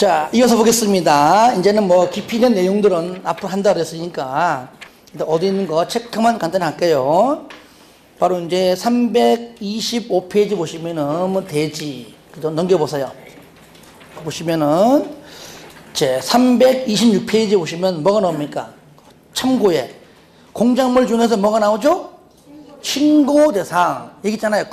자, 이어서 보겠습니다. 이제는 뭐 깊이 있는 내용들은 앞으로 한다 그랬으니까 일단 어디 있는 거 체크만 간단히 할게요. 바로 이제 325페이지 보시면은 뭐 대지 좀 넘겨보세요. 보시면은 제 326페이지 보시면 뭐가 나옵니까? 참고에 공작물 중에서 뭐가 나오죠? 신고 대상. 여기 있잖아요.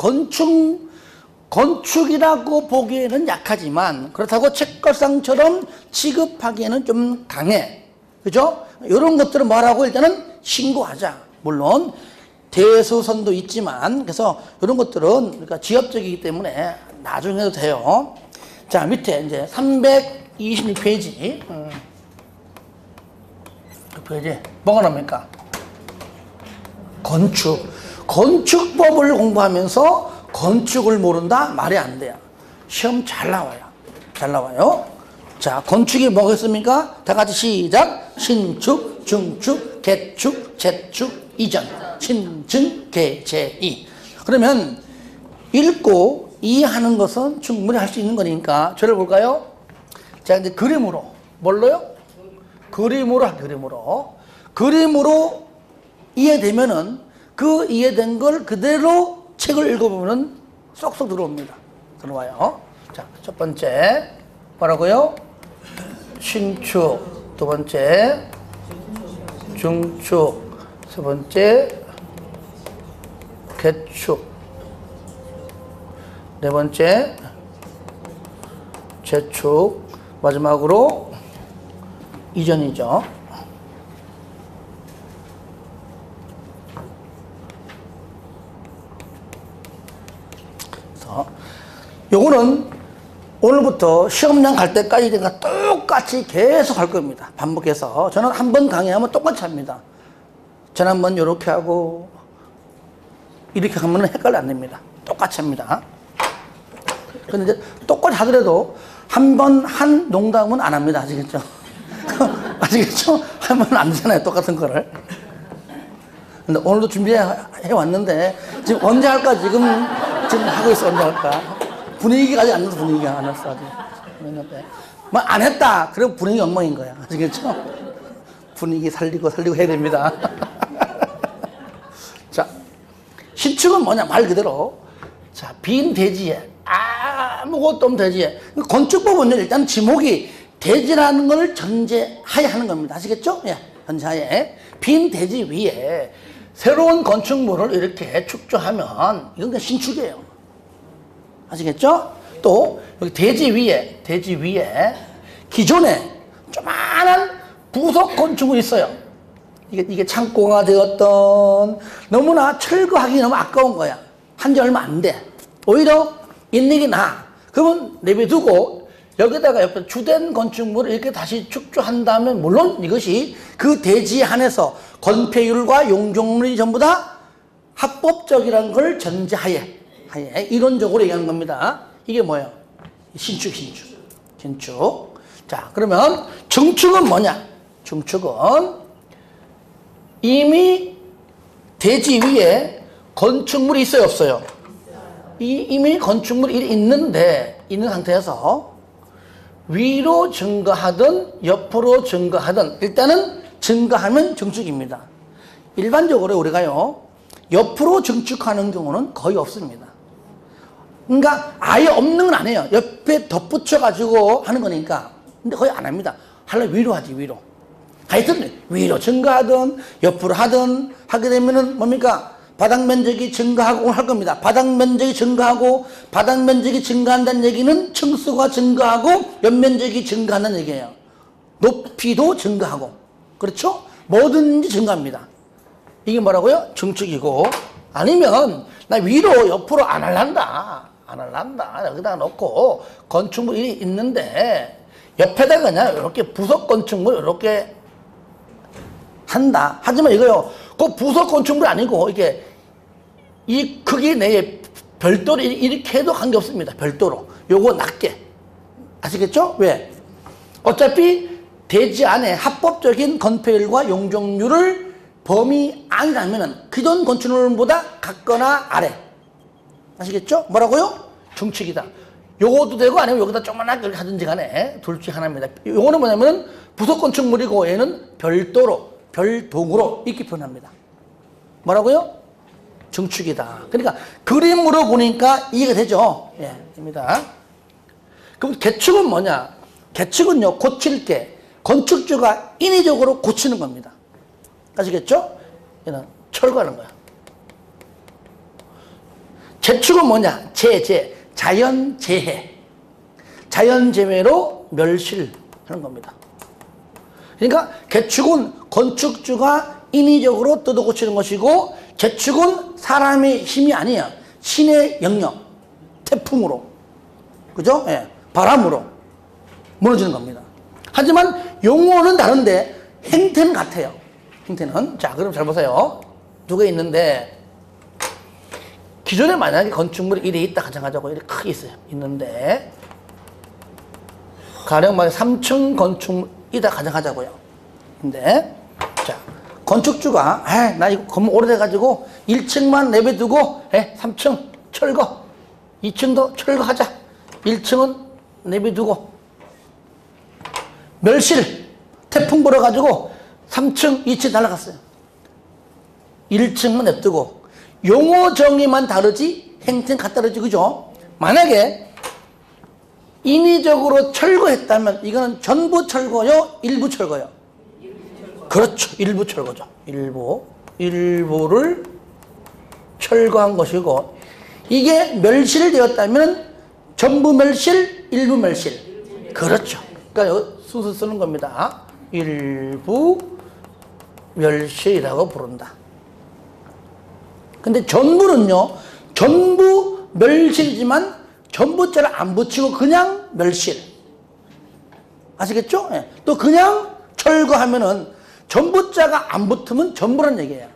건축이라고 보기에는 약하지만 그렇다고 책걸상처럼 취급하기에는 좀 강해. 그죠? 이런 것들은 뭐라고 일단은 신고하자. 물론 대수선도 있지만 그래서 이런 것들은 그러니까 지엽적이기 때문에 나중에 해도 돼요. 자, 밑에 이제 326페이지. 그 페이지 뭐가 나옵니까? 건축법을 공부하면서 건축을 모른다? 말이 안 돼요. 시험 잘 나와요. 잘 나와요. 자, 건축이 뭐겠습니까? 다 같이 시작. 신축, 중축, 개축, 재축, 이전. 신증, 개, 재, 이. 그러면 읽고 이해하는 것은 충분히 할 수 있는 거니까 저를 볼까요? 자, 이제 그림으로. 뭘로요? 그림으로 이해되면은 그 이해된 걸 그대로 책을 읽어보면 쏙쏙 들어옵니다. 들어와요. 자, 첫 번째 뭐라고요? 신축. 두 번째 중축. 세 번째 개축. 네 번째 재축. 마지막으로 이전이죠. 요거는 오늘부터 시험장 갈 때까지 내가 똑같이 계속 할 겁니다. 반복해서. 저는 한 번 강의하면 똑같이 합니다. 지난번 이렇게 하고 이렇게 하면 헷갈려 안 됩니다. 똑같이 합니다. 그런데 이제 똑같이 하더라도 한 번 한 농담은 안 합니다. 아시겠죠? 아시겠죠? 하면 안 되잖아요. 똑같은 거를. 근데 오늘도 준비해 왔는데 지금 언제 할까 지금 하고 있어. 언제 할까? 분위기가 아직 안 났어. 분위기가 안 났어. 아직. 뭐 안 했다. 그럼 분위기 엉망인 거야. 아시겠죠? 분위기 살리고 해야 됩니다. 자, 신축은 뭐냐? 말 그대로. 자, 빈 대지에 아무것도 없는 대지에. 건축법은 일단 지목이 대지라는 걸 전제하에 하는 겁니다. 아시겠죠? 예, 전제하에. 빈 대지 위에 새로운 건축물을 이렇게 축조하면 이건 그냥 신축이에요. 아시겠죠? 또 여기 대지 위에 기존에 조그만한 부속 건축물이 있어요. 이게 창고가 되었던 너무나 철거하기 너무 아까운 거야. 한지 얼마 안 돼. 오히려 있는 게 나아. 그러면 내비두고 여기다가 옆에 주된 건축물을 이렇게 다시 축조한다면 물론 이것이 그 대지에 한해서 건폐율과 용적률이 전부 다 합법적이라는 걸 전제하에 이론적으로 얘기하는 겁니다. 이게 뭐예요? 신축. 자, 그러면 중축은 뭐냐? 중축은 이미 대지 위에 건축물이 있어요, 없어요? 이미 건축물이 있는 상태에서 위로 증가하든 옆으로 증가하든 일단은 증가하면 증축입니다. 일반적으로 우리가요, 옆으로 증축하는 경우는 거의 없습니다. 그러니까 아예 없는 건 아니에요. 옆에 덧붙여가지고 하는 거니까. 근데 거의 안 합니다. 하려면 위로 하지, 위로. 하여튼 위로 증가하든 옆으로 하든 하게 되면은 뭡니까? 바닥 면적이 증가하고 할 겁니다. 바닥 면적이 증가하고 바닥 면적이 증가한다는 얘기는 층수가 증가하고 연면적이 증가한다는 얘기예요. 높이도 증가하고. 그렇죠? 뭐든지 증가합니다. 이게 뭐라고요? 증축이고. 아니면 나 위로 옆으로 안 할란다. 여기다가 놓고 건축물이 있는데 옆에다가 그냥 이렇게 부속 건축물 이렇게 한다. 하지만 이거요, 그 부속 건축물이 아니고 이게 이 크기 내에 별도로 이렇게 해도 관계없습니다. 별도로. 요거 낮게. 아시겠죠? 왜? 어차피 대지 안에 합법적인 건폐율과 용적률을 범위 안이라면은 기존 건축물보다 같거나 아래. 아시겠죠? 뭐라고요? 중축이다. 요것도 되고 아니면 여기다 조그맣게 하든지 간에 둘 중에 하나입니다. 요거는 뭐냐면 부속 건축물이고 얘는 별도로, 별동으로 이렇게 표현합니다. 뭐라고요? 증축이다. 그러니까 그림으로 보니까 이해가 되죠? 예, 입니다. 그럼 개축은 뭐냐? 개축은요, 고칠 때 건축주가 인위적으로 고치는 겁니다. 아시겠죠? 얘는 철거하는 거야. 재축은 뭐냐? 자연재해. 자연재해로 멸실하는 겁니다. 그러니까 개축은 건축주가 인위적으로 뜯어 고치는 것이고, 재축은 사람의 힘이 아니야. 신의 영역, 태풍으로, 그죠? 예, 바람으로 무너지는 겁니다. 하지만 용어는 다른데 행태는 같아요. 행태는. 자, 그럼 잘 보세요. 두 개 있는데, 기존에 만약에 건축물이 이래 있다 가정하자고, 이렇게 크게 있어요. 있는데, 가령 만약 3층 건축물이다 가정하자고요. 근데, 자, 건축주가, 나 이거 건물 오래돼가지고 1층만 내버려두고, 3층 철거, 2층도 철거하자. 1층은 내버려두고, 멸실, 태풍 불어가지고 3층, 2층 날아갔어요. 1층만 냅두고, 용어 정의만 다르지 행태는 같다르지, 그죠? 만약에 인위적으로 철거했다면 이거는 전부 철거요, 일부 철거요? 그렇죠, 일부 철거죠. 일부를 철거한 것이고, 이게 멸실되었다면 전부 멸실, 일부 멸실. 그렇죠. 그러니까 수수 쓰는 겁니다. 일부 멸실이라고 부른다. 근데 전부는요, 전부 멸실이지만 전부자를 안 붙이고 그냥 멸실. 아시겠죠? 예. 또 그냥 철거하면은 전부자가 안 붙으면 전부란 얘기예요.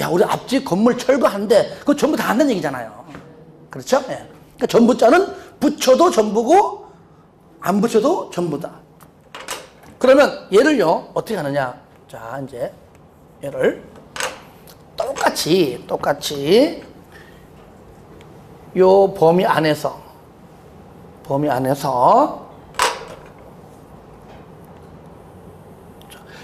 야, 우리 앞집 건물 철거한대. 그거 전부 다 한다는 얘기잖아요. 그렇죠? 예. 그러니까 전부자는 붙여도 전부고 안 붙여도 전부다. 그러면 얘를요, 어떻게 하느냐. 자, 이제 얘를 똑같이 요 범위 안에서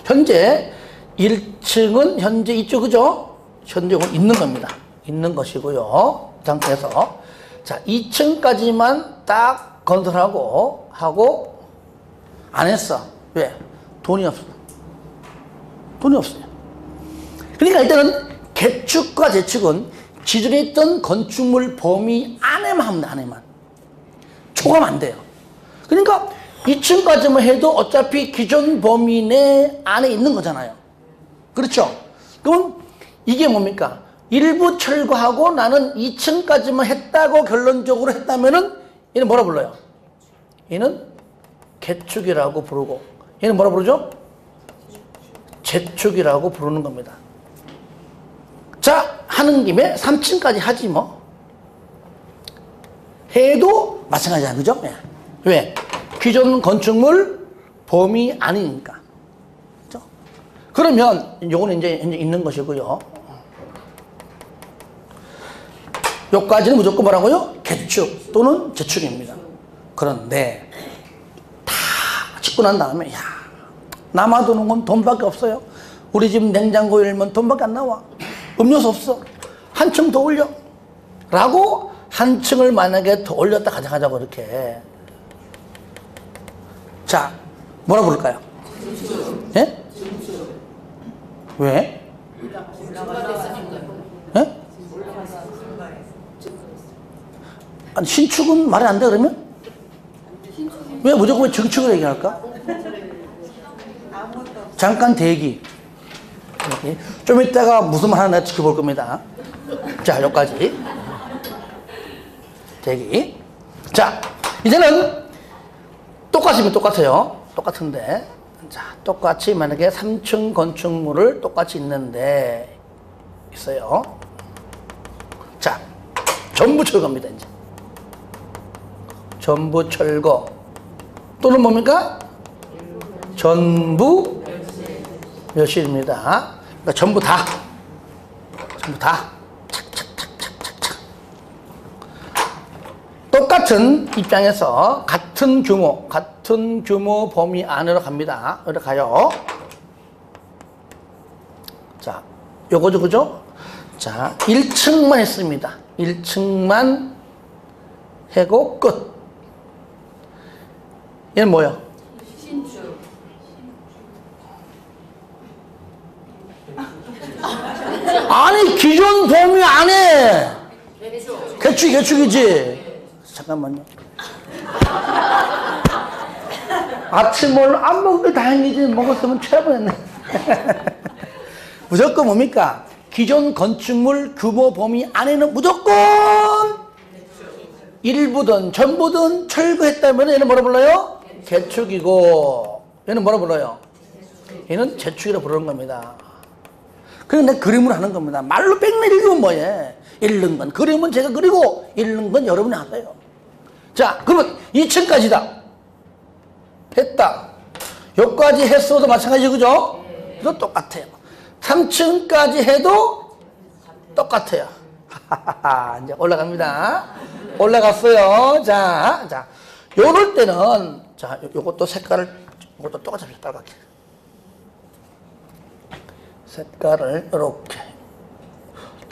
현재 1층은 현재 이쪽, 그죠? 현재 있는 겁니다. 있는 것이고요. 이 상태에서 자, 2층까지만 딱 건설하고 안 했어. 왜? 돈이 없어. 돈이 없어요. 그러니까 일단은 개축과 재축은 기존에 있던 건축물 범위 안에만 합니다. 안에만. 초과하면 안 돼요. 그러니까 2층까지만 해도 어차피 기존 범위 내 안에 있는 거잖아요. 그렇죠? 그럼 이게 뭡니까? 일부 철거하고 나는 2층까지만 했다고 결론적으로 했다면은 얘는 뭐라 불러요? 얘는 개축이라고 부르고, 얘는 뭐라 부르죠? 재축이라고 부르는 겁니다. 자, 하는 김에 3층까지 하지 뭐. 해도 마찬가지야, 그죠? 예. 왜? 기존 건축물 범위 아니니까. 그죠? 그러면 요거는 이제 있는 것이고요. 요까지는 무조건 뭐라고요? 개축 또는 재축입니다. 그런데 다 짓고 난 다음에, 야, 남아도는 건 돈밖에 없어요. 우리 집 냉장고 열면 돈밖에 안 나와. 음료수 없어. 한 층 더 올려. 라고 한 층을 만약에 더 올렸다 가져가자고 이렇게. 자, 뭐라 부를까요? 예? 왜? 예? 아니, 신축은 말이 안 돼, 그러면? 왜 무조건 증축을 얘기할까? 잠깐 대기. 좀 이따가 무슨 말 하나 지켜볼 겁니다. 자, 여기까지. 대기. 자, 이제는 똑같으면 똑같아요. 똑같은데. 자, 똑같이 만약에 3층 건축물을 똑같이 있는데, 있어요. 자, 전부 철거입니다, 이제. 전부 철거. 또는 뭡니까? 전부 멸실입니다. 그러니까 전부 다. 착착착착착착. 똑같은 입장에서 같은 규모 범위 안으로 갑니다. 이렇게 가요. 자, 요거죠, 그죠? 자, 1층만 했습니다. 1층만 해고 끝. 얘는 뭐예요? 신축. 아니, 기존 범위 안에 개축이지. 잠깐만요. 아침을 안 먹을 다행이지, 먹었으면 최고였네. 무조건 뭡니까? 기존 건축물 규모 범위 안에는 무조건 일부든 전부든 철거했다면 얘는 뭐라 불러요? 개축이고, 얘는 뭐라 불러요? 얘는 재축이라고 부르는 겁니다. 그래서 내가 그림을 하는 겁니다. 말로 뺑내 읽으면 뭐예? 읽는 건 그림은 제가 그리고 읽는 건 여러분이 하세요. 자, 그러면 2층까지다 했다. 여기까지 했어도 마찬가지, 그죠? 이거 똑같아요. 3층까지 해도 똑같아요. 이제 올라갑니다. 올라갔어요. 자, 요럴 때는, 자, 요것도 색깔을, 요것도 똑같이 빨갛게. 색깔을 이렇게.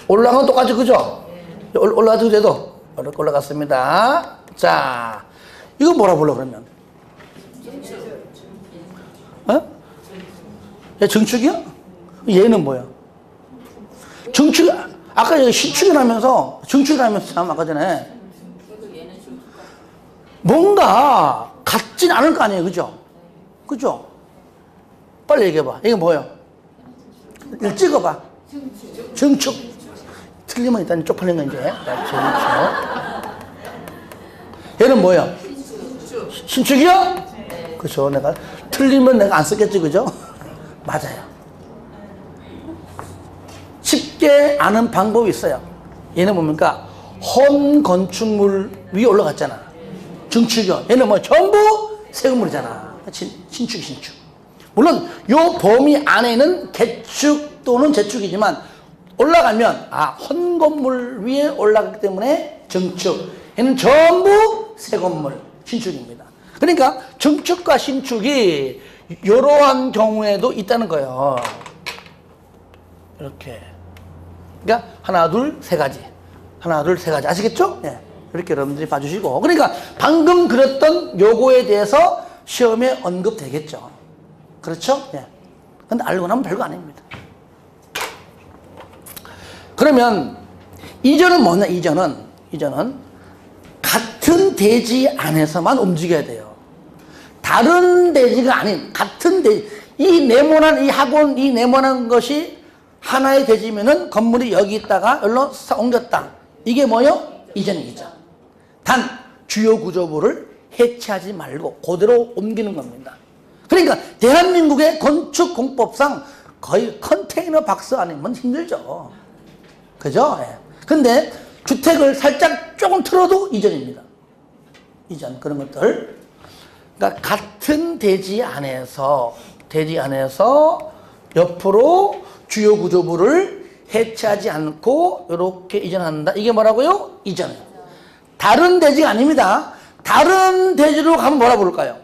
올라가면 똑같이, 그죠? 올라가도 돼도. 이렇게 올라갔습니다. 자, 이거 뭐라 불러, 그러면? 어? 얘 정축이야? 얘는 뭐야? 정축, 아까 여기 신축이라면서, 정축이라면서 참 아까 전에. 뭔가 같진 않을 거 아니에요, 그죠? 그죠? 빨리 얘기해봐. 이게 뭐예요? 이거 찍어봐. 정축. 틀리면 일단 쪽팔린 거 이제. 정축. 얘는 뭐예요? 신축이야? 그죠? 내가 틀리면 내가 안 쓰겠지, 그죠? 맞아요. 쉽게 아는 방법이 있어요. 얘는 뭡니까? 헌 건축물 위에 올라갔잖아. 정축이요. 얘는 뭐 전부 새 건물이잖아. 신축. 물론 요 범위 안에는 개축 또는 재축이지만 올라가면 헌 건물 위에 올라가기 때문에 정축. 얘는 전부 새 건물, 신축입니다. 그러니까 정축과 신축이 이러한 경우에도 있다는 거예요. 이렇게. 그러니까 하나, 둘, 세 가지. 하나, 둘, 세 가지. 아시겠죠? 네. 이렇게 여러분들이 봐주시고. 그러니까 방금 그렸던 요거에 대해서 시험에 언급되겠죠. 그렇죠? 네. 근데 알고 나면 별거 아닙니다. 그러면 이전은 뭐냐? 이전은 같은 대지 안에서만 움직여야 돼요. 다른 대지가 아닌 같은 대지. 이 네모난 이 학원, 이 네모난 것이 하나의 대지면은 건물이 여기 있다가 여기로 옮겼다. 이게 뭐요? 이전이죠. 단 주요 구조부를 해체하지 말고 그대로 옮기는 겁니다. 그러니까 대한민국의 건축 공법상 거의 컨테이너 박스 아니면 힘들죠. 그죠? 예. 근데 주택을 살짝 조금 틀어도 이전입니다. 이전 그런 것들. 그러니까 같은 대지 안에서 옆으로 주요 구조부를 해체하지 않고 이렇게 이전한다. 이게 뭐라고요? 이전. 다른 대지가 아닙니다. 다른 대지로 가면 뭐라 부를까요?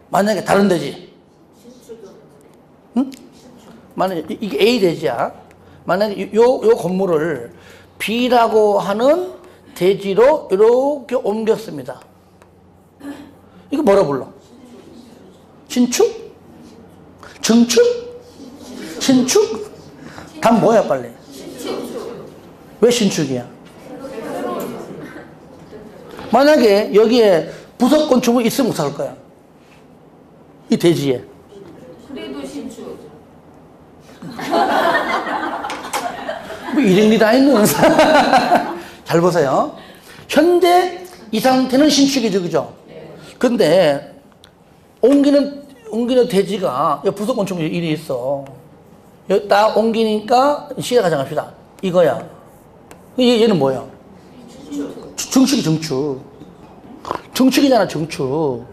만약에 다른 대지. 응? 만약에 이게 A 대지야. 만약에 요 건물을 B라고 하는 대지로 이렇게 옮겼습니다. 이거 뭐라 불러? 신축? 정축? 신축? 답 뭐야 빨리? 왜 신축이야? 만약에 여기에 부속 건축물이 있으면 어떡할 거야? 이 대지에. 그래도 신축. 뭐 이런 다 있는. 잘 보세요. 현재 이 상태는 신축이죠, 그죠? 근데 옮기는 대지가 부속 건축물 일이 있어. 여기 딱 옮기니까 시계 가정합시다. 이거야. 얘는 뭐야? 정축이 정축. 정축이잖아, 정축.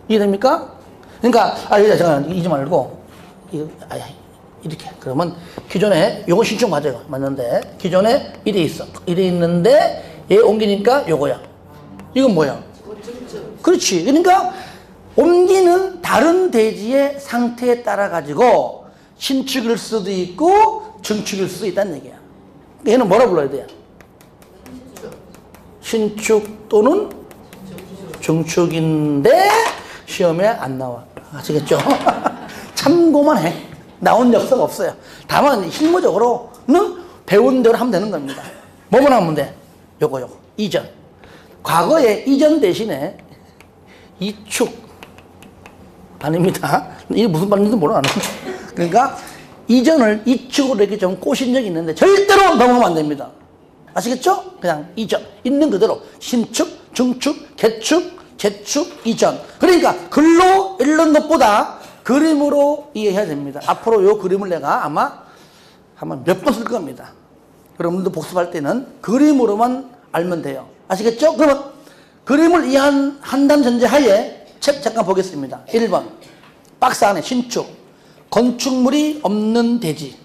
이해됩니까? 그러니까, 잠깐, 잊지 말고, 이렇게. 그러면 기존에 요거 신축 맞아요. 맞는데 기존에 이래 있어. 이래 있는데 얘 옮기니까 요거야. 이건 뭐야? 그렇지. 그러니까 옮기는 다른 대지의 상태에 따라 가지고 신축일 수도 있고 증축일 수도 있다는 얘기야. 얘는 뭐라 불러야 돼요? 신축 또는 증축인데 시험에 안 나와. 아시겠죠? 참고만 해. 나온 역사가 없어요. 다만 실무적으로는 배운 대로 하면 되는 겁니다. 뭐만 하면 돼? 요거. 이전. 과거에 이전 대신에 이축. 아닙니다. 이게 무슨 말인지도 몰라. 그러니까 이전을 이축으로 이렇게 좀 꼬신 적이 있는데 절대로 넘어가면 안 됩니다. 아시겠죠? 그냥 이전. 있는 그대로. 신축, 중축, 개축, 재축, 이전. 그러니까 글로 읽는 것보다 그림으로 이해해야 됩니다. 앞으로 요 그림을 내가 아마 몇 번 쓸 겁니다. 여러분도 복습할 때는 그림으로만 알면 돼요. 아시겠죠? 그러면 그림을 이해한다는 전제하에 책 잠깐 보겠습니다. 1번. 박스 안에 신축. 건축물이 없는 대지.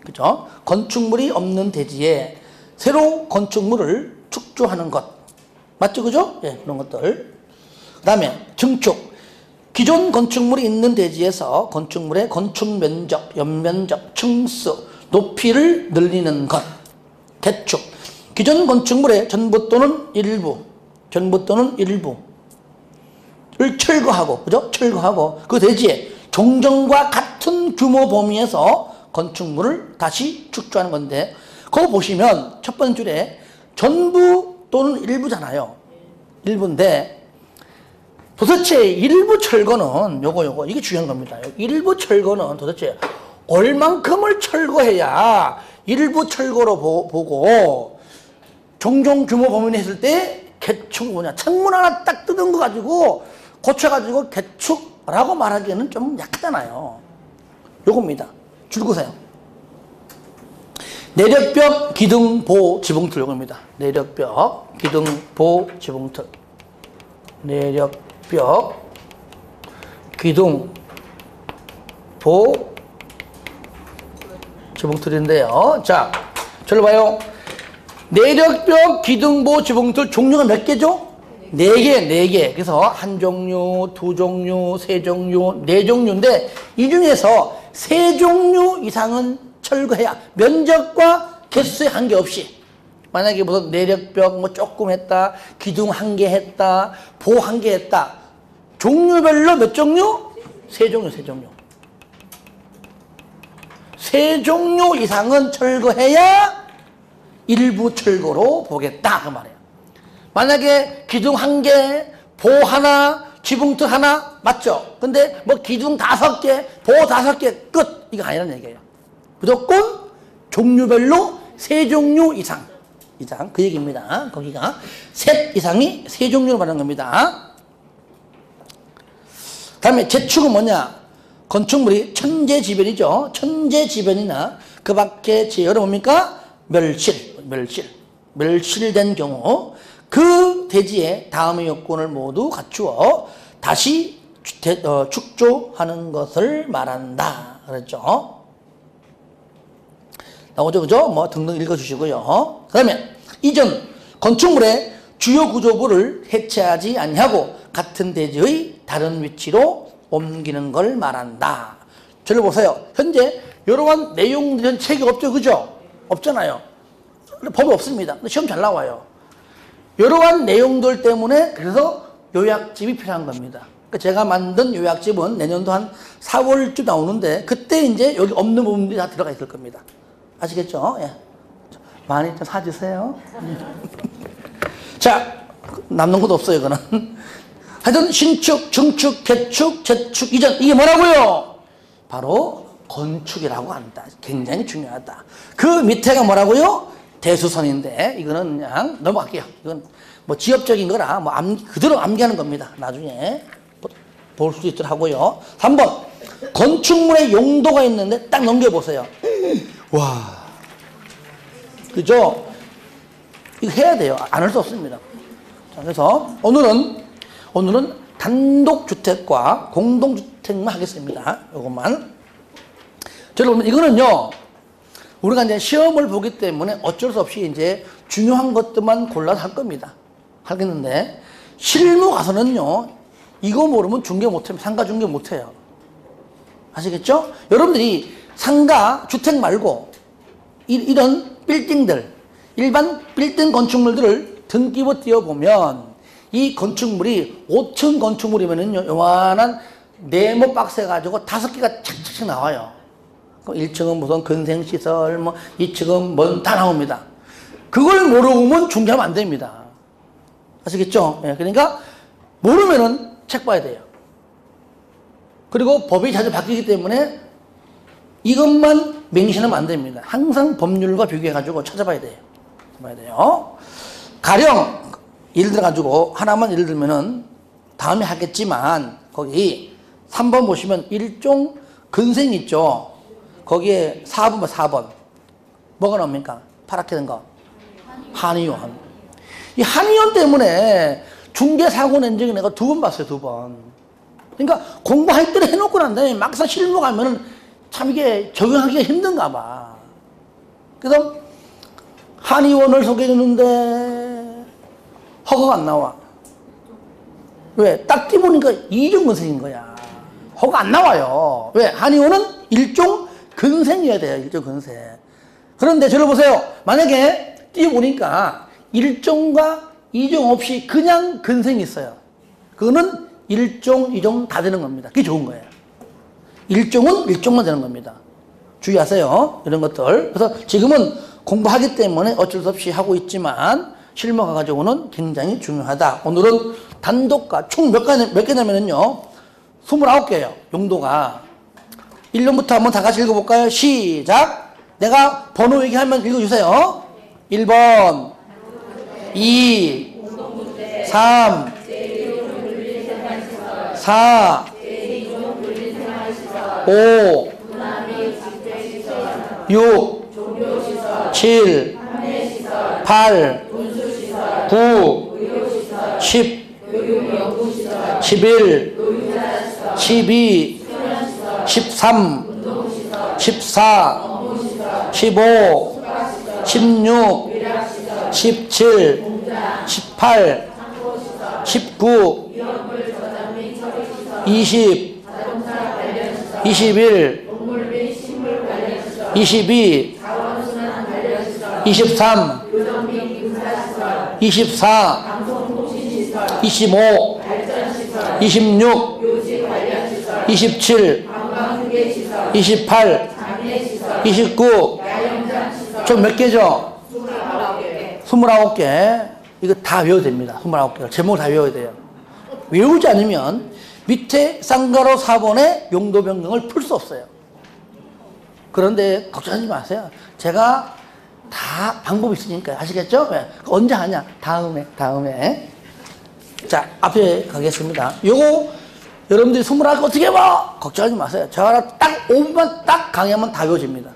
그죠? 건축물이 없는 대지에 새로 건축물을 축조하는 것. 맞죠? 그죠? 예, 그런 것들. 그 다음에 증축. 기존 건축물이 있는 대지에서 건축물의 건축 면적, 연면적, 층수, 높이를 늘리는 것. 개축. 기존 건축물의 전부 또는 일부를 철거하고, 그죠? 철거하고 그 대지에 종전과 같은 규모 범위에서 건축물을 다시 축조하는 건데, 그거 보시면 첫 번째 줄에 전부 또는 일부잖아요. 일부인데 도대체 일부 철거는 요거 이게 중요한 겁니다. 일부 철거는 도대체 얼만큼을 철거해야 일부 철거로 보고 종종 규모 범위를 했을 때 개축 뭐냐, 창문 하나 딱 뜯은 거 가지고 고쳐가지고 개축라고 말하기에는 좀 약하잖아요. 요겁니다. 줄거세요. 내력벽, 기둥, 보, 지붕틀 요겁니다. 내력벽, 기둥, 보, 지붕틀. 내력벽, 기둥, 보, 지붕틀인데요. 자, 저를 봐요. 내력벽, 기둥, 보, 지붕틀 종류가 몇 개죠? 4개. 그래서 한 종류, 두 종류, 세 종류, 네 종류인데 이 중에서 3종류 이상은 철거해야 면적과 개수에 한계없이. 만약에 무슨 내력벽 뭐 조금 했다, 기둥 1개 했다, 보 1개 했다. 종류별로 몇 종류? 3종류. 3종류 이상은 철거해야 일부 철거로 보겠다 그 말이에요. 만약에 기둥 1개, 보 하나, 지붕틀 하나 맞죠? 근데 뭐 기둥 5개, 보 5개 끝. 이거 아니라는 얘기예요. 무조건 종류별로 3종류 이상 그 얘기입니다. 거기가 셋 이상이 3종류로 말하는 겁니다. 다음에 재축은 뭐냐? 건축물이 천재지변이죠. 천재지변이나 그 밖에 제어를 뭡니까? 멸실된 경우 그 대지에 다음의 요건을 모두 갖추어 다시 축조하는 것을 말한다. 그랬죠. 나오죠, 그죠? 뭐 등등 읽어주시고요. 그 다음에 이전 건축물의 주요 구조부를 해체하지 아니하고 같은 대지의 다른 위치로 옮기는 걸 말한다. 저를 보세요. 현재 이러한 내용들은 책이 없죠, 그죠? 없잖아요. 법이 없습니다. 근데 시험 잘 나와요. 이러한 내용들 때문에 그래서 요약집이 필요한 겁니다. 그러니까 제가 만든 요약집은 내년도 한 4월쯤 나오는데 그때 이제 여기 없는 부분들이 다 들어가 있을 겁니다. 아시겠죠? 예. 많이 좀 사주세요. 자, 남는 것도 없어요, 이거는. 하여튼, 신축, 중축, 개축, 재축, 이전. 이게 뭐라고요? 바로 건축이라고 한다. 굉장히 중요하다. 그 밑에가 뭐라고요? 대수선인데, 이거는 그냥 넘어갈게요. 이건 뭐 지엽적인 거라, 뭐 그대로 암기하는 겁니다. 나중에 볼 수 있도록 하고요. 3번. 건축물의 용도가 있는데 딱 넘겨보세요. 와, 그죠? 이거 해야 돼요. 안 할 수 없습니다. 자, 그래서 오늘은 단독주택과 공동주택만 하겠습니다. 요것만. 여러분, 이거는요, 우리가 이제 시험을 보기 때문에 어쩔 수 없이 이제 중요한 것들만 골라서 할 겁니다. 하겠는데, 실무 가서는요, 이거 모르면 중개 못해요. 상가 중개 못해요. 아시겠죠? 여러분들이 상가, 주택 말고, 이런 빌딩들, 일반 빌딩 건축물들을 등기부 띄워보면, 이 건축물이 5층 건축물이면은요, 요만한 네모 박스 해가지고 5개가 착착착 나와요. 1층은 무슨 근생시설, 뭐 2층은 뭐 다 나옵니다. 그걸 모르면 중개하면 안 됩니다. 아시겠죠? 예, 그러니까 모르면은 책 봐야 돼요. 그리고 법이 자주 바뀌기 때문에 이것만 맹신하면 안 됩니다. 항상 법률과 비교해가지고 찾아봐야 돼요. 봐야 돼요. 가령 예를 들어가지고 하나만 예를 들면은 다음에 하겠지만 거기 3번 보시면 일종 근생 있죠. 거기에 4번, 4번. 뭐가 나옵니까? 파랗게 된 거. 한의원. 이 한의원 때문에 중개사고 낸 적이 내가 2번 봤어요, 2번. 그러니까 공부할 때는 해놓고 난 다음에 막상 실무 가면은 참 이게 적용하기가 힘든가 봐. 그래서 한의원을 소개해줬는데 허가가 안 나와. 왜? 딱 띄보니까 이중근생인 거야. 허가 안 나와요. 왜? 한의원은 일종 근생이어야 돼요. 일종 근생. 그런데 저를 보세요. 만약에 띄워보니까 일종과 이종 없이 그냥 근생이 있어요. 그거는 일종, 이종 다 되는 겁니다. 그게 좋은 거예요. 일종은 일종만 되는 겁니다. 주의하세요. 이런 것들. 그래서 지금은 공부하기 때문에 어쩔 수 없이 하고 있지만 실무 가가지고는 굉장히 중요하다. 오늘은 단독과 총 몇 개냐면요. 29개예요. 용도가. 1년부터 한번 다 같이 읽어볼까요? 시작! 내가 번호 얘기하면 읽어주세요. 1번 2 3 4 5 6 7 8 9 10 11 12 13 14 15 16 17 18 19 20 21 22 23 24 25 26 27 28 29 총 몇 개죠? 29개. 이거 다 외워야 됩니다. 29개. 제목을 다 외워야 돼요. 외우지 않으면 밑에 쌍가로 4번의 용도 변경을 풀 수 없어요. 그런데 걱정하지 마세요. 제가 다 방법이 있으니까요. 아시겠죠? 네. 언제 하냐? 다음에. 자, 앞에 가겠습니다. 요거 여러분들이 29개 어떻게 봐? 걱정하지 마세요. 저랑 딱 5분만 딱 강의하면 다 외워집니다.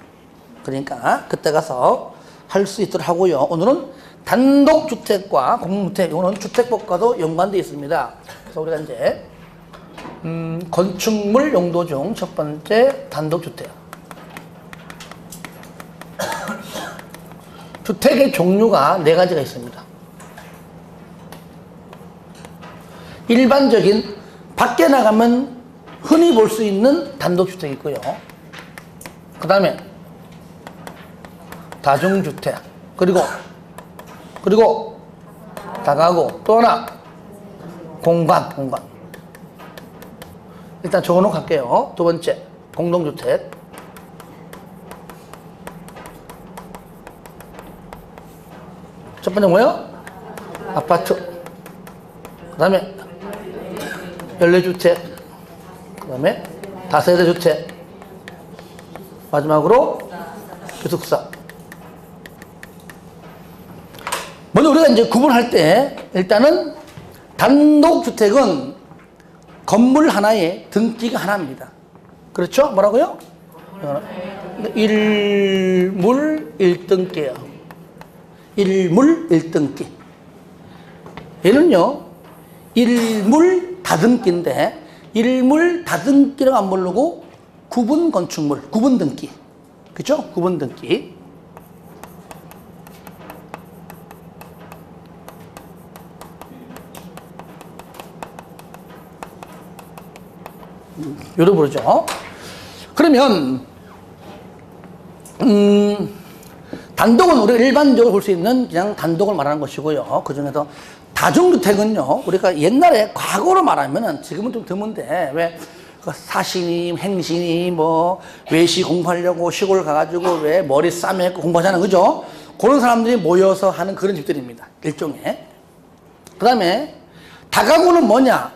그러니까 그때 가서 할 수 있도록 하고요. 오늘은 단독주택과 공동주택, 이거는 주택법과도 연관되어 있습니다. 그래서 우리가 이제 건축물 용도 중 첫 번째 단독주택. 주택의 종류가 4가지가 있습니다. 일반적인 밖에 나가면 흔히 볼 수 있는 단독주택이 있고요. 그 다음에 다중주택, 그리고 다가구, 또 하나 공간. 일단 적어놓고 갈게요. 두 번째 공동주택, 첫 번째 뭐예요? 아파트. 그 다음에 연례주택, 그 다음에 다세대주택, 마지막으로 기숙사. 먼저 우리가 이제 구분할 때 일단은 단독주택은 건물 하나에 등기가 하나입니다. 그렇죠? 뭐라고요? 일물 1등기예요. 일물 1등기. 얘는요, 일물 다등기인데 일물 다등기라고 안 부르고 구분 건축물, 구분 등기. 그죠? 구분 등기. 요로 부르죠. 그러면 단독은 우리가 일반적으로 볼 수 있는 그냥 단독을 말하는 것이고요. 그 중에서 다중주택은요, 우리가 옛날에 과거로 말하면은 지금은 좀 드문데, 왜 사시님, 행시님, 뭐 외시 공부하려고 시골 가가지고 왜 머리 싸매고 공부하잖아요. 그죠? 그런 사람들이 모여서 하는 그런 집들입니다. 일종의. 그 다음에 다가구는 뭐냐?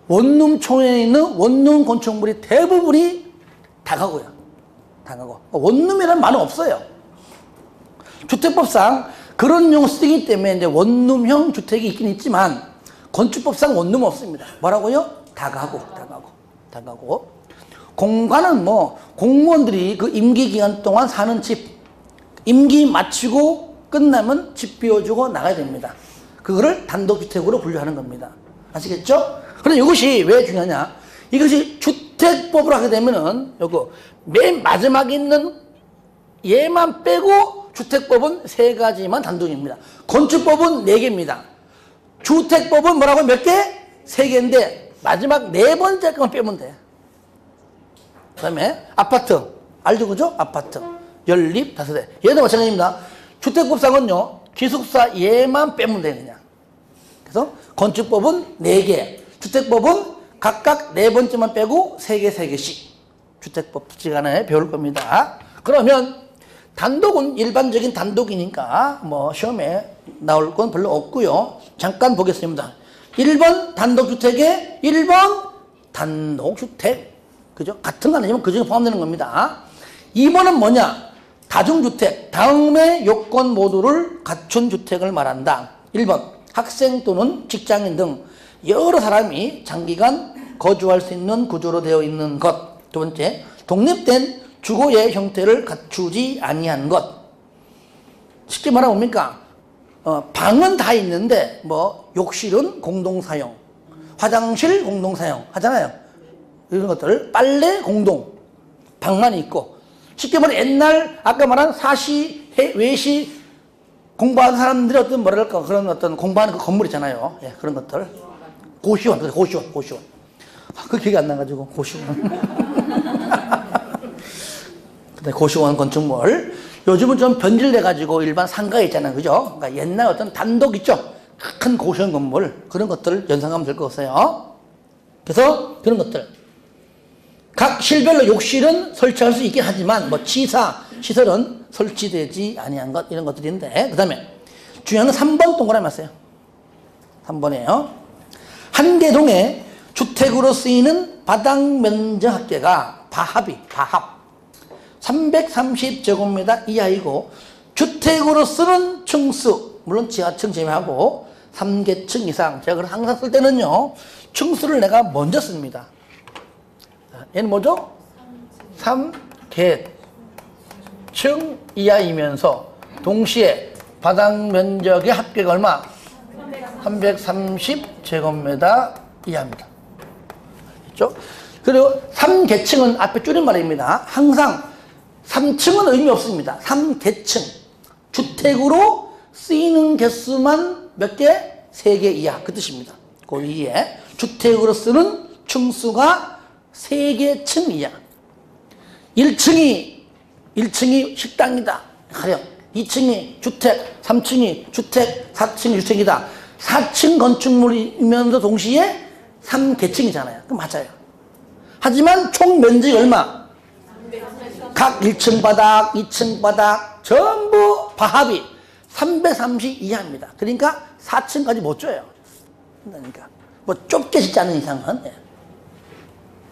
원룸촌에 있는 원룸 건축물이 대부분이 다가구야. 다가구. 원룸이라는 말은 없어요. 주택법상 그런 용어 쓰기 때문에 이제 원룸형 주택이 있긴 있지만 건축법상 원룸은 없습니다. 뭐라고요? 다가구. 공간은 뭐 공무원들이 그 임기 기간 동안 사는 집, 임기 마치고 끝나면 집 비워주고 나가야 됩니다. 그거를 단독주택으로 분류하는 겁니다. 아시겠죠? 그런데 이것이 왜 중요하냐? 이것이 주택법으로 하게 되면은 요거 맨 마지막에 있는 얘만 빼고 주택법은 3가지만 단독입니다. 건축법은 4개입니다. 주택법은 뭐라고 몇 개? 3개인데 마지막 4번째 것만 빼면 돼. 그 다음에 아파트. 알죠? 그죠? 아파트. 연립 5대. 얘도 마찬가지입니다. 주택법상은요, 기숙사 얘만 빼면 돼, 그냥. 그래서 건축법은 4개. 주택법은 각각 4번째만 빼고 3개씩. 주택법 시간에 배울 겁니다. 그러면 단독은 일반적인 단독이니까 뭐 시험에 나올 건 별로 없고요. 잠깐 보겠습니다. 1번 단독주택에 1번 단독주택. 그죠? 같은 거 아니지만 그 중에 포함되는 겁니다. 2번은 뭐냐? 다중주택. 다음의 요건 모두를 갖춘 주택을 말한다. 1번 학생 또는 직장인 등 여러 사람이 장기간 거주할 수 있는 구조로 되어 있는 것. 두 번째, 독립된 주거의 형태를 갖추지 아니한 것. 쉽게 말하면 뭡니까? 방은 다 있는데 뭐 욕실은 공동사용, 화장실 공동사용 하잖아요. 이런 것들, 빨래 공동, 방만 있고. 쉽게 말해 옛날 아까 말한 사시, 외시 공부하는 사람들이 어떤 뭐랄까 그런 어떤 공부하는 그 건물 있잖아요. 예, 그런 것들. 고시원. 그 기억이 안 나가지고 고시원. 고시원 건축물. 요즘은 좀 변질돼가지고 일반 상가에 있잖아요. 그죠? 그러니까 옛날 어떤 단독 있죠? 큰 고시원 건물. 그런 것들 연상하면 될 것 같아요. 그래서 그런 것들. 각 실별로 욕실은 설치할 수 있긴 하지만 뭐 치사, 시설은 설치되지 아니한 것. 이런 것들인데. 그 다음에 중요한 건 3번 동그라미 맞어요. 3번이에요. 한 개 동에 주택으로 쓰이는 바닥 면적 합계가 바합 330제곱미터 이하이고 주택으로 쓰는 층수, 물론 지하층 제외하고 3계층 이상. 제가 그걸 항상 쓸 때는요, 층수를 내가 먼저 씁니다. 얘는 뭐죠? 3계층 이하이면서 동시에 바닥 면적의 합계가 얼마? 330제곱미터 이하입니다. 그렇죠? 그리고 3계층은 앞에 줄임말입니다. 항상 3층은 의미 없습니다. 3계층. 주택으로 쓰이는 개수만 몇 개? 3개 이하. 그 뜻입니다. 그 위에 주택으로 쓰는 층수가 3계층 이하. 1층이 식당이다. 가령 2층이 주택, 3층이 주택, 4층이 주택이다. 4층 건축물이면서 동시에 3계층이잖아요. 그럼 맞아요. 하지만 총 면적이 얼마? 각 1층 바닥, 2층 바닥 전부 바합이 330 이하입니다. 그러니까 4층까지 못 줘요. 그러니까 뭐 좁게 짓지 않는 이상은. 예.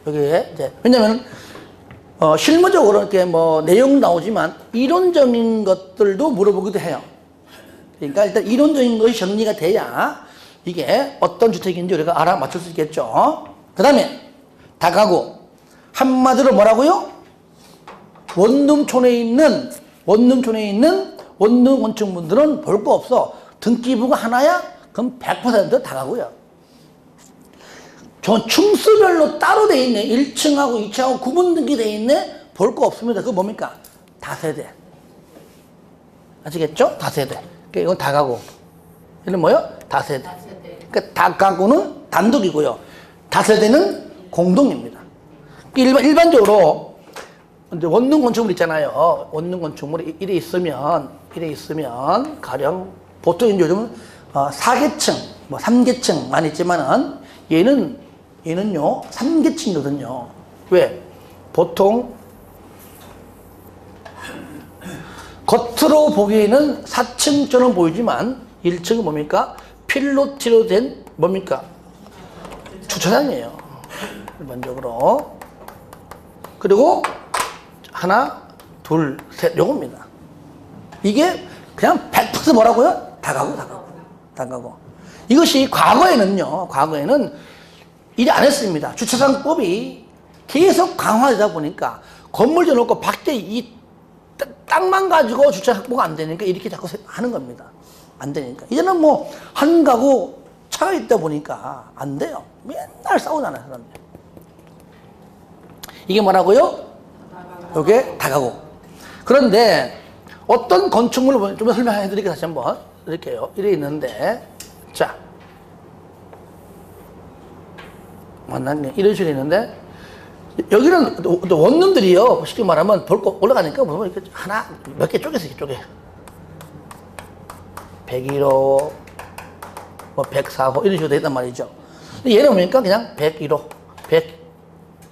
여기에 이제 왜냐면 실무적으로 이렇게 뭐 내용 나오지만 이론적인 것들도 물어보기도 해요. 그러니까 일단 이론적인 것이 정리가 돼야 이게 어떤 주택인지 우리가 알아맞힐 수 있겠죠. 그 다음에 다가구. 한마디로 뭐라고요? 원룸촌에 있는 원룸 건축물들은 볼 거 없어. 등기부가 하나야? 그럼 100% 다가구요. 저 층수별로 따로 돼 있네. 1층하고 2층하고 구분등기 돼 있네. 볼 거 없습니다. 그거 뭡니까? 다세대. 아시겠죠? 다세대. 그러니까 이건 다가구. 이는 뭐요? 다세대. 그러니까 다가구는 단독이고요. 다세대는 공동입니다. 일반적으로 이제 원룸 건축물 있잖아요. 원룸 건축물이 이래 있으면 가령 보통 이제 요즘은 4계층, 뭐 3계층 많이 있지만은 얘는요 3계층이거든요. 왜? 보통 겉으로 보기에는 4층처럼 보이지만 1층은 뭡니까? 필로티로 된 뭡니까? 주차장이에요. 일반적으로. 그리고 하나, 둘, 셋 요겁니다. 이게 그냥 100% 뭐라고요? 다가구. 이것이 과거에는 이래 안 했습니다. 주차장법이 계속 강화되다 보니까 건물 지어놓고 밖에 이 땅만 가지고 주차 확보가 안 되니까 이렇게 자꾸 하는 겁니다. 안 되니까. 이제는 뭐 한 가구 차가 있다 보니까 안 돼요. 맨날 싸우잖아요, 사람들. 이게 뭐라고요? 이게 다가구. 그런데 어떤 건축물을 좀 설명해 드릴게요. 다시 한번 드릴게요. 이래 있는데, 자, 만났네. 이런 식으로 있는데, 여기는 원룸들이요. 쉽게 말하면 볼 거 올라가니까 뭐 이렇게 하나 몇 개 쪼개서 이렇게 쪼개. 101호, 뭐 104호 이런 식으로 돼 있단 말이죠. 근데 얘는 뭡니까? 그냥 101호, 100,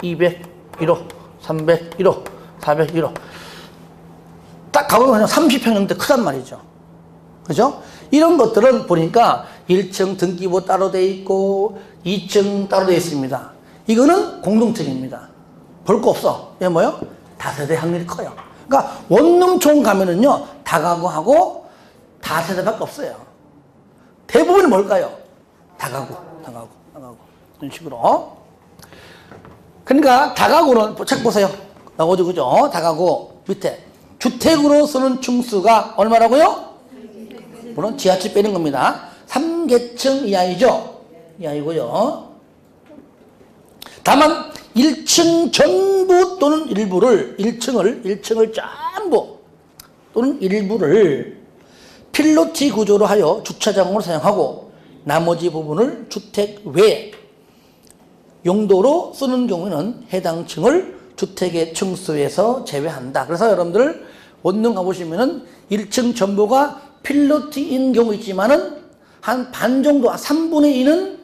201호, 301호, 401호. 딱 가보면 그냥 30평 정도 크단 말이죠. 그죠? 이런 것들은 보니까 1층 등기부 따로 돼 있고 2층 따로 돼 있습니다. 이거는 공동택입니다. 볼 거 없어. 이게 뭐요? 다세대 확률이 커요. 그러니까 원룸촌 가면은요, 다가구하고 다세대밖에 없어요. 대부분이 뭘까요? 다가구. 이런 식으로. 그러니까 다가구는 책 보세요. 나오죠, 그죠? 다가구 밑에 주택으로 쓰는 층수가 얼마라고요? 물론 지하철 빼는 겁니다. 3계층 이하이죠? 이하이고요. 다만 1층 전부 또는 일부를 1층을 전부 또는 일부를 필로티 구조로 하여 주차장으로 사용하고 나머지 부분을 주택 외 용도로 쓰는 경우에는 해당 층을 주택의 층수에서 제외한다. 그래서 여러분들 원룸 가보시면은 1층 전부가 필로티인 경우 있지만은 한 반 정도, 3분의 2는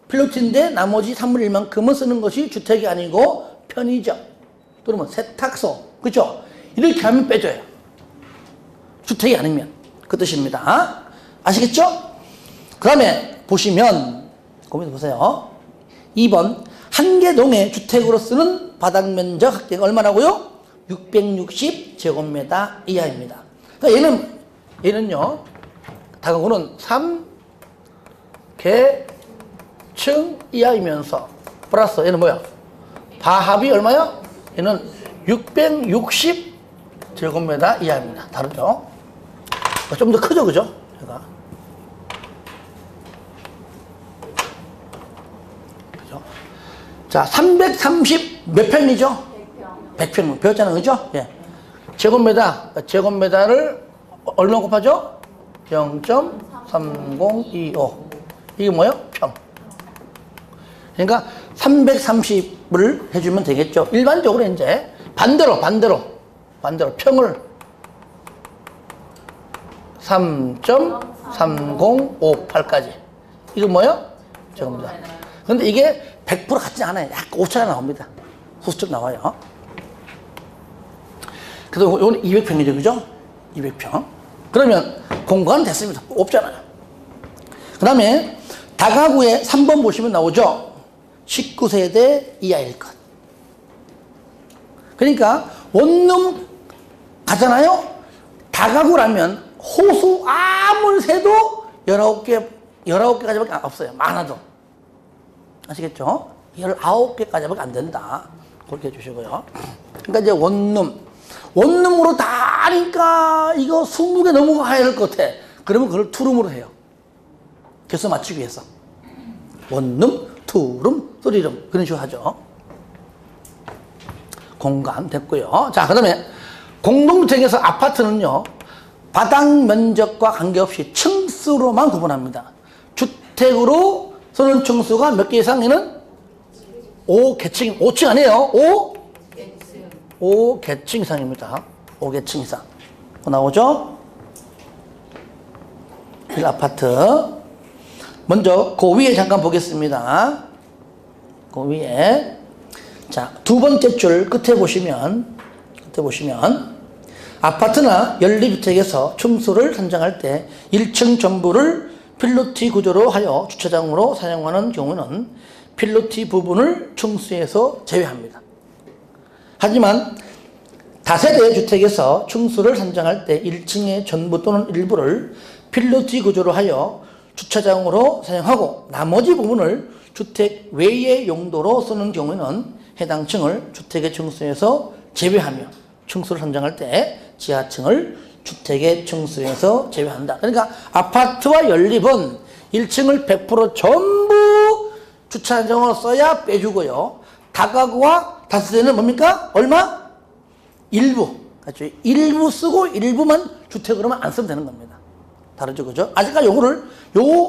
필로티인데 나머지 3분의 1만큼은 쓰는 것이 주택이 아니고 편의점 또는 세탁소, 그죠? 이렇게 하면 빼줘요. 주택이 아니면 그 뜻입니다. 아시겠죠? 그 다음에 보시면 고민 보세요. 2번 한 개 동의 주택으로 쓰는 바닥 면적 합계가 얼마라고요? 660제곱미터 이하입니다. 그러니까 얘는요 다가구는 3계층 이하이면서 플러스 얘는 뭐야? 바합이 얼마요? 얘는 660제곱미터 이하입니다. 다르죠? 좀 더 크죠, 그죠? 얘가. 그죠? 자, 330 몇 평이죠? 100평. 배웠잖아요, 그죠? 예. 제곱미터를 얼마 곱하죠? 0.3025. 이게 뭐예요? 평. 그러니까 330을 해주면 되겠죠. 일반적으로 이제 반대로 평을 3.3058까지. 이거 뭐예요? 제곱미터. 근데 이게 100% 같지 않아요. 약간 오차가 나옵니다. 수수점 나와요. 그래도 이건 200평이죠, 그죠? 200평. 그러면 공간은 됐습니다. 없잖아요. 그 다음에 다가구에 3번 보시면 나오죠. 19세대 이하일 것. 그러니까 원룸 가잖아요. 다가구라면 호수 아무리 세도 19개까지밖에 없어요. 많아도. 아시겠죠? 19개까지밖에 안 된다. 그렇게 해주시고요. 그러니까 이제 원룸으로 다 하니까 이거 20개 넘어가야 될 것 같아. 그러면 그걸 투룸으로 해요. 개수 맞추기 위해서. 원룸, 투룸, 쓰리룸 그런 식으로 하죠. 공간 됐고요. 자, 그다음에 공동주택에서 아파트는요, 바닥 면적과 관계없이 층수로만 구분합니다. 주택으로 쓰는 층수가 몇 개 이상에는 5계층, 5층 아니에요. 5계층 이상입니다. 5계층 이상. 나오죠? 이 아파트. 먼저 그 위에 잠깐 보겠습니다. 그 위에. 자, 두 번째 줄 끝에 보시면 아파트나 연립주택에서 층수를 선정할 때 1층 전부를 필로티 구조로 하여 주차장으로 사용하는 경우는 필로티 부분을 층수에서 제외합니다. 하지만 다세대 주택에서 층수를 선정할 때 1층의 전부 또는 일부를 필로티 구조로 하여 주차장으로 사용하고 나머지 부분을 주택 외의 용도로 쓰는 경우에는 해당 층을 주택의 층수에서 제외하며 층수를 선정할 때 지하층을 주택의 층수에서 제외한다. 그러니까 아파트와 연립은 1층을 100% 전부 주차장으로 써야 빼주고요. 다가구와 다세대는 뭡니까? 얼마? 일부. 그렇죠? 일부 쓰고 일부만 주택으로만 안 쓰면 되는 겁니다. 다르죠, 그죠? 아직까지 요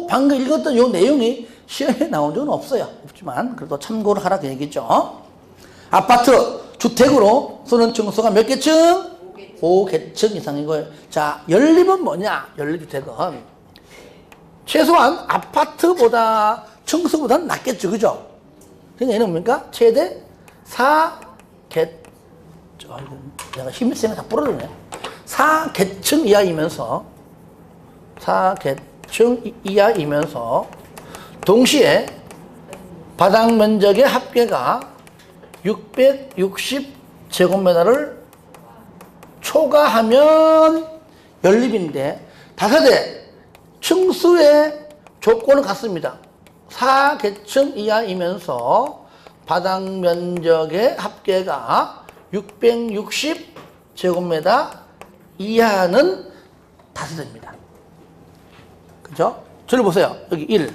방금 읽었던 요 내용이 시험에 나온 적은 없어요. 없지만 그래도 참고를 하라 그 얘기죠. 아파트 주택으로 쓰는 층수가 몇 개층? 5계층 이상이고요. 자, 연립은 뭐냐? 연립주택은 최소한 아파트보다 층수보다는 낫겠죠, 그죠? 그러니까 얘는 뭡니까? 최대 4개, 내가 힘이 세면 다 부러지네. 4계층 이하이면서 동시에 바닥 면적의 합계가 660제곱미터를 초과하면 연립인데 다세대 층수의 조건은 같습니다. 4계층 이하이면서 바닥 면적의 합계가 660제곱미터 이하는 다세대입니다. 그죠? 저를 보세요. 여기 1,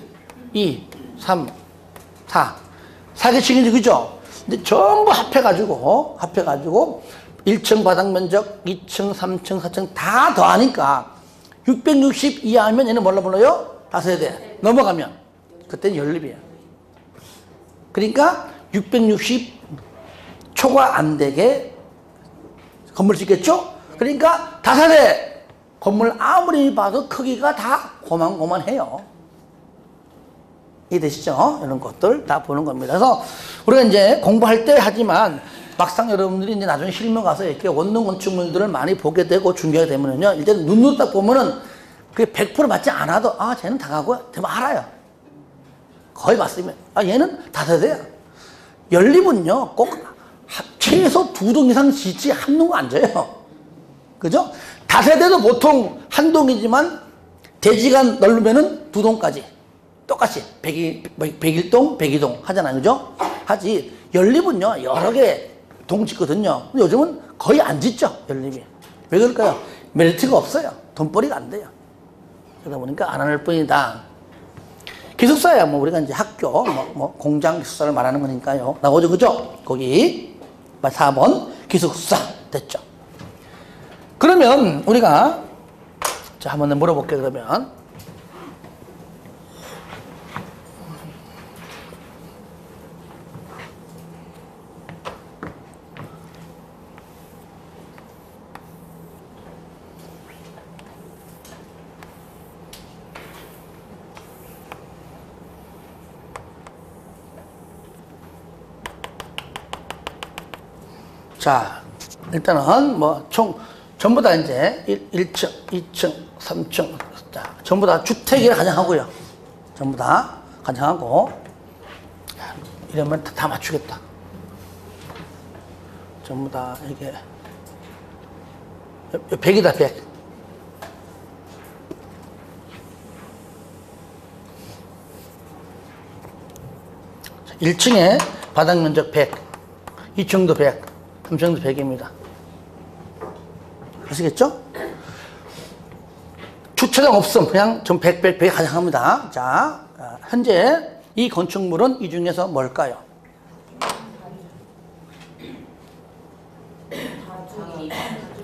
2, 3, 4. 4계층이죠, 그죠? 근데 전부 합해가지고 1층 바닥 면적, 2층, 3층, 4층 다 더하니까 660 이하면 얘는 뭘로 불러요? 다세대. 넘어가면 그때는 연립이에요. 그러니까 660 초과 안 되게 건물 짓겠죠? 그러니까 다세대 건물 아무리 봐도 크기가 다 고만고만해요. 이해되시죠? 이런 것들 다 보는 겁니다. 그래서 우리가 이제 공부할 때 하지만 막상 여러분들이 이제 나중에 실무 가서 이렇게 원룸 건축물들을 많이 보게 되고 준비하게 되면은요, 일단 눈으로 딱 보면은 그게 100% 맞지 않아도 아, 쟤는 다가고 되면 알아요. 거의 맞으면 아, 얘는 다세대야. 연립은요, 꼭 최소 2동 이상 짓지 한 동 앉아요. 그죠? 다세대도 보통 한 동이지만 대지가 넓으면은 2동까지 똑같이 101동, 102동 하잖아요. 그죠? 하지. 연립은요, 여러 개 동 짓거든요. 근데 요즘은 거의 안 짓죠, 연립이. 왜 그럴까요? 메리트가 없어요. 돈벌이가 안 돼요. 그러다 보니까 안 할 뿐이다. 기숙사야, 뭐, 우리가 이제 학교, 공장 기숙사를 말하는 거니까요. 나오죠, 그죠? 거기, 4번, 기숙사. 됐죠. 그러면, 우리가, 자, 한번 물어볼게요, 그러면. 자, 일단은 전부 다 이제 1층, 2층, 3층, 자, 전부 다 주택이라 가정하고요. 전부 다 가정하고, 이러면 다 맞추겠다. 전부 다 이게 100이다, 100. 자, 1층에 바닥 면적 100, 2층도 100. 3층도 100입니다. 아시겠죠? 주차장 없음. 그냥 전 100 가정합니다. 자, 현재 이 건축물은 이 중에서 뭘까요?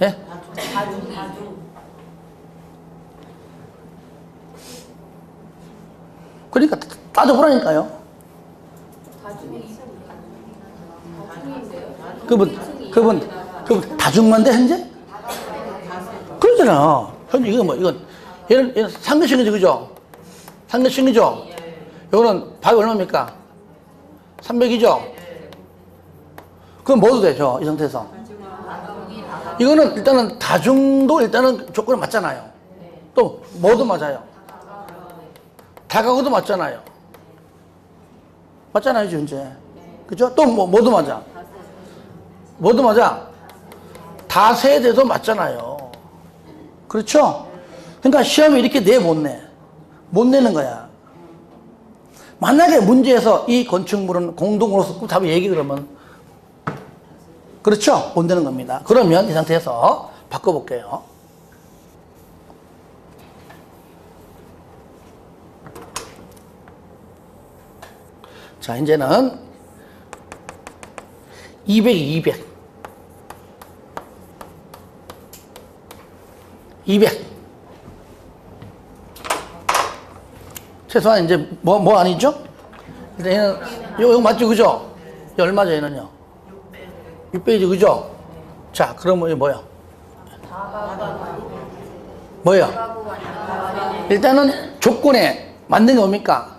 예? 그러니까 따져보라니까요. 그분 다중만데 현재? 그러잖아. 현재 이거 뭐 이건 얘는 상대층이죠, 그죠? 상대층이죠. 이거는 밥이 얼마입니까? 300이죠. 그럼 뭐도 되죠, 이 상태에서. 이거는 일단은 다중도 일단은 조건이 맞잖아요. 또 뭐도 맞아요. 다가구도 맞잖아요. 맞잖아요, 현재. 그죠? 또 뭐도 맞아. 뭐도 맞아. 다세대도 맞잖아요. 그렇죠? 그러니까 시험에 이렇게 못 내. 못 내는 거야. 만약에 문제에서 이 건축물은 공동으로서 꼭 답을 얘기 그러면 그렇죠? 못 내는 겁니다. 그러면 이 상태에서 바꿔볼게요. 자, 이제는 200. 최소한 이제 뭐 아니죠? 일단 얘는 이거 맞죠, 그죠? 이 얼마죠, 얘는요? 600이죠, 그죠? 자, 그러면 이게 뭐야? 뭐야? 일단은 조건에 맞는 게 뭡니까?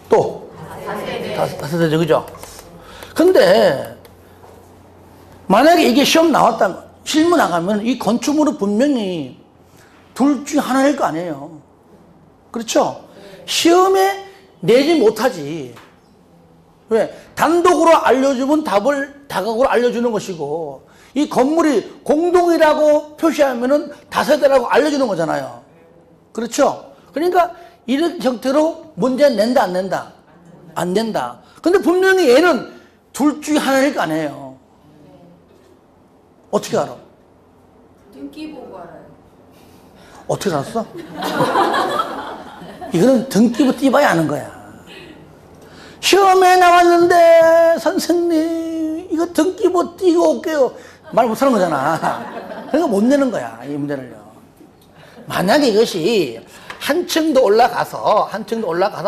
또 다세대죠, 그죠? 근데 만약에 이게 시험 나왔다, 실무 나가면 이 건축물은 분명히 둘 중 하나일 거 아니에요. 그렇죠? 시험에 내지 못하지. 왜? 단독으로 알려주면 답을 다각으로 알려주는 것이고, 이 건물이 공동이라고 표시하면은 다세대라고 알려주는 거잖아요. 그렇죠? 그러니까 이런 형태로 문제 낸다, 안 낸다? 안 낸다. 근데 분명히 얘는 둘 중에 하나일 거 아니에요. 어떻게 알아? 등기 보고 알아요. 어떻게 알았어? 이거는 등기부 띄봐야 아는 거야. 시험에 나왔는데 선생님 이거 등기부 띄고 올게요. 말 못하는 거잖아. 그러니까 못 내는 거야, 이 문제를요. 만약에 이것이 한층 더 올라가서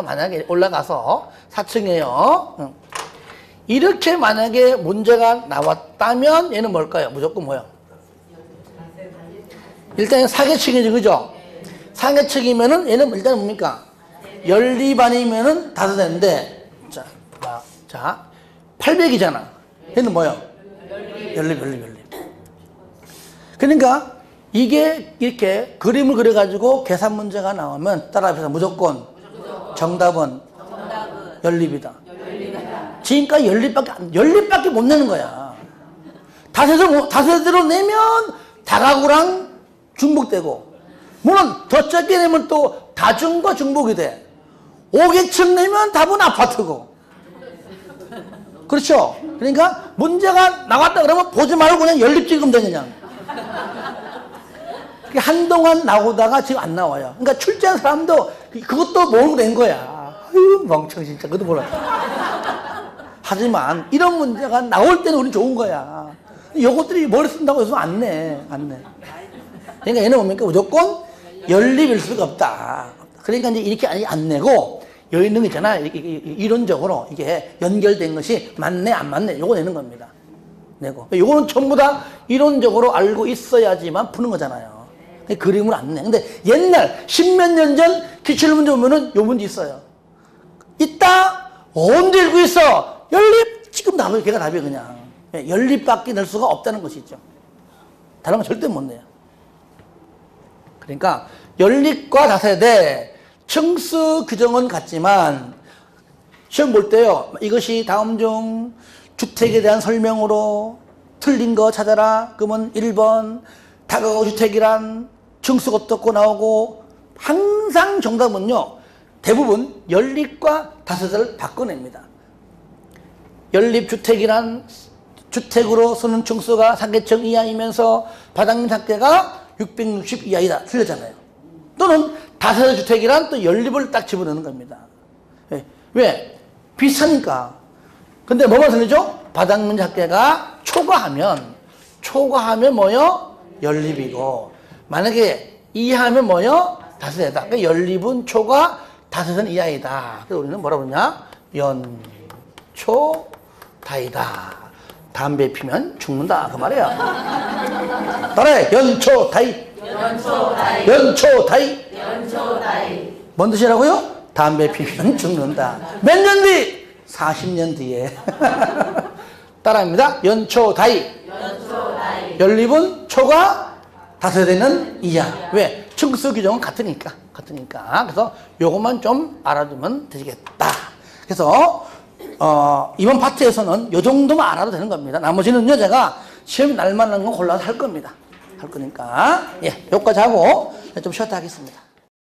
만약에 올라가서 4층이에요. 이렇게 만약에 문제가 나왔다면 얘는 뭘까요? 무조건 뭐야? 일단 사계층이죠, 그죠? 사계층이면은 얘는 일단 뭡니까? 연립 아니면은 다세대인데, 자, 800이잖아. 얘는 뭐야? 연립. 그러니까 이게 이렇게 그림을 그려가지고 계산 문제가 나오면 따라합시다. 무조건 정답은 연립이다. 지금까지 연립밖에 못 내는 거야. 다세대로 내면 다가구랑 중복되고, 물론 더 적게 내면 또 다중과 중복이 돼. 5계층 내면 답은 아파트고. 그렇죠? 그러니까 문제가 나왔다 그러면 보지 말고 그냥 연립 찍으면 돼, 그냥. 한동안 나오다가 지금 안 나와요. 그러니까 출제한 사람도 그것도 모르고 낸 거야. 아유, 멍청 진짜. 그것도 몰라. 하지만 이런 문제가 나올 때는 우린 좋은 거야. 요것들이 뭘 쓴다고 해서 안 내. 그러니까 얘는 뭡니까? 무조건 연립일 수가 없다. 그러니까 이제 이렇게 안 내고 여기 있는 거 있잖아. 이론적으로 이게 연결된 것이 맞네, 안 맞네. 요거 내는 겁니다. 내고. 요거는 전부 다 이론적으로 알고 있어야지만 푸는 거잖아요. 그림을 안 내. 근데 옛날, 십몇 년 전 기출문제 보면은 요 문제 있어요. 있다? 언제 읽고 있어? 연립? 지금 답이, 걔가 답이에요, 그냥. 연립밖에 낼 수가 없다는 것이죠. 다른 건 절대 못 내요. 그러니까 연립과 다세대 층수 규정은 같지만 시험 볼 때요, 이것이 다음 중 주택에 대한 설명으로 틀린 거 찾아라. 그러면 1번 다가구 주택이란 층수가 어떻고 나오고, 항상 정답은요 대부분 연립과 다세대를 바꿔냅니다. 연립주택이란 주택으로 쓰는 층수가 4계층 이하이면서 바닥면 합계가 660 이하이다. 틀렸잖아요. 또는 다세대 주택이란 또 연립을 딱 집어넣는 겁니다. 왜? 비슷하니까. 근데 뭐만 틀리죠? 바닥면적 합계가 초과하면 뭐요? 연립이고, 만약에 이하면 뭐요? 다세대다. 그러니까 연립은 초과, 다세대는 이하이다. 그래서 우리는 뭐라 그러냐? 연초다이다. 담배 피면 죽는다. 그 말이에요. 따라해. 연초다이. 연초다이. 뭔 뜻이라고요? 담배 피면 죽는다. 몇 년 뒤? 40년 뒤에. 따라합니다. 연초다이. 연립은 초과, 다세대는 이하. 왜? 층수 규정은 같으니까. 그래서 요것만 좀 알아두면 되겠다. 그래서 이번 파트에서는 요 정도만 알아도 되는 겁니다. 나머지는요, 제가 시험이 날만한 거 골라서 할 겁니다. 할 거니까. 예, 여기까지 하고 좀 쉬었다 하겠습니다.